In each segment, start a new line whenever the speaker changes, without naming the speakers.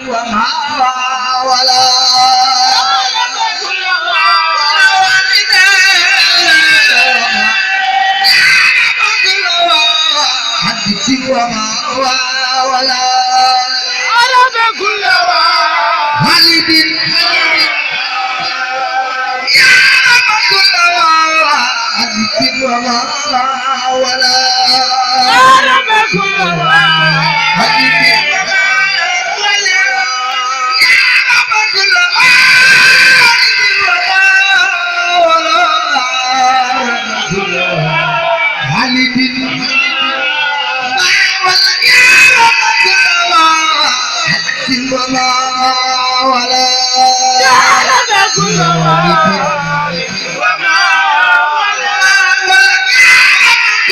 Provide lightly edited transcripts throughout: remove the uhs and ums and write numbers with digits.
وما ولا وما ولا عرب كل والد يا رب كل والد وما ولا عرب كل والد ولا يا رب كل والد وما ولا يعلم كل والد وما ولا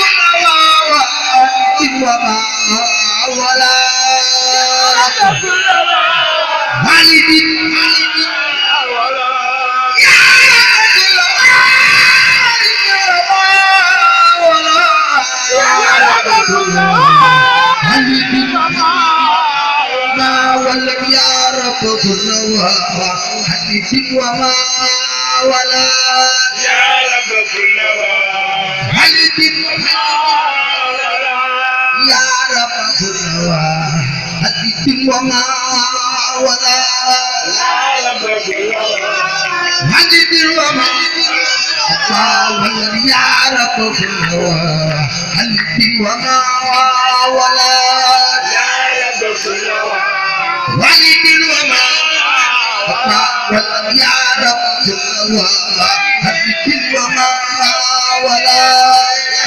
يعلم كل والد وما ولا يعلم كل والد ولم يعرف كل حديث وما ولا يعرف كل حديث يعرف كل حديث وما ولا يعرف كل حديث وما ولم يعرف كل حديث وما ولا يعرف كل والد وما ولم يعرف كل حديث وما ولا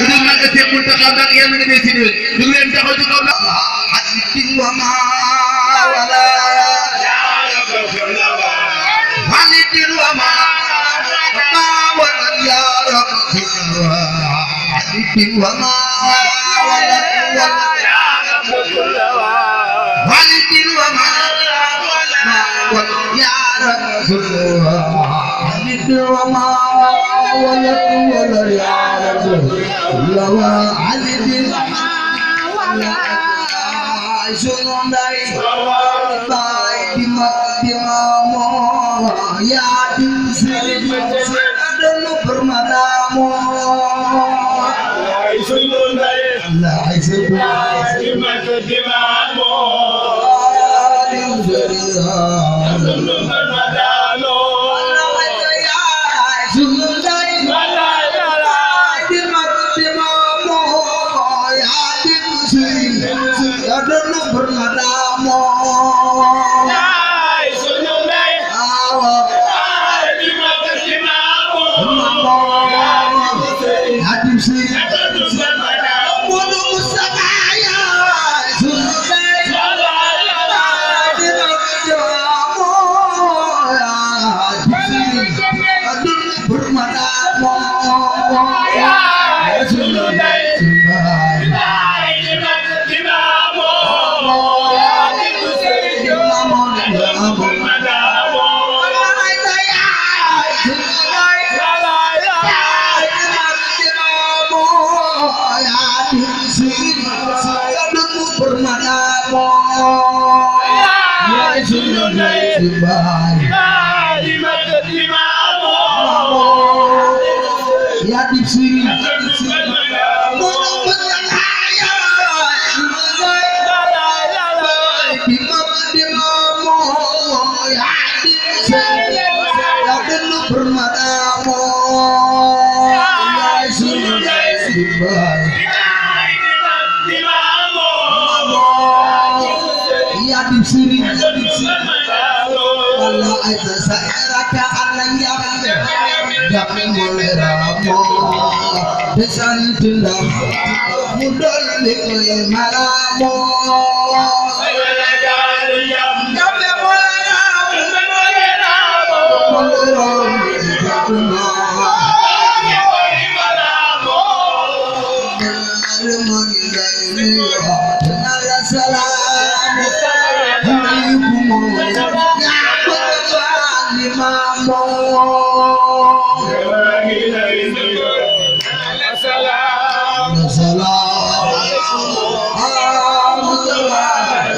إذا ما تقول تقابل يا من السنين تقول أنت خذ قول حديث وما ولا يعرف كل والد وما ولم يعرف كل حديث وما ولا يعرف كل والد وما يعرف كل والد وما ولد ولا يعرف كل والد ولا سناي باي dimamo ya dimsirno permadamu Allah dimamo ya dipsiri Allah aja saya alang yang dapat muleramu besan dendam mudal lekoi maramu dapat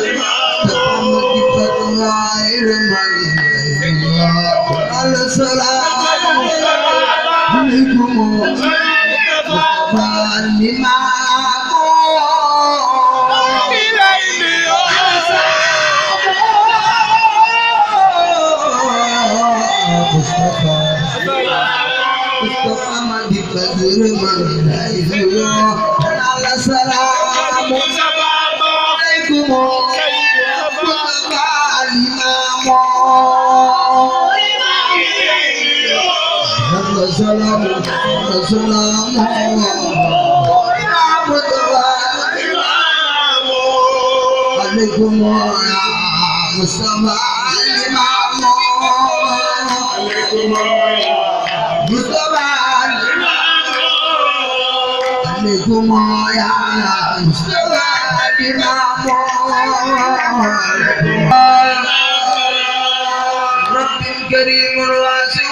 كريم واسع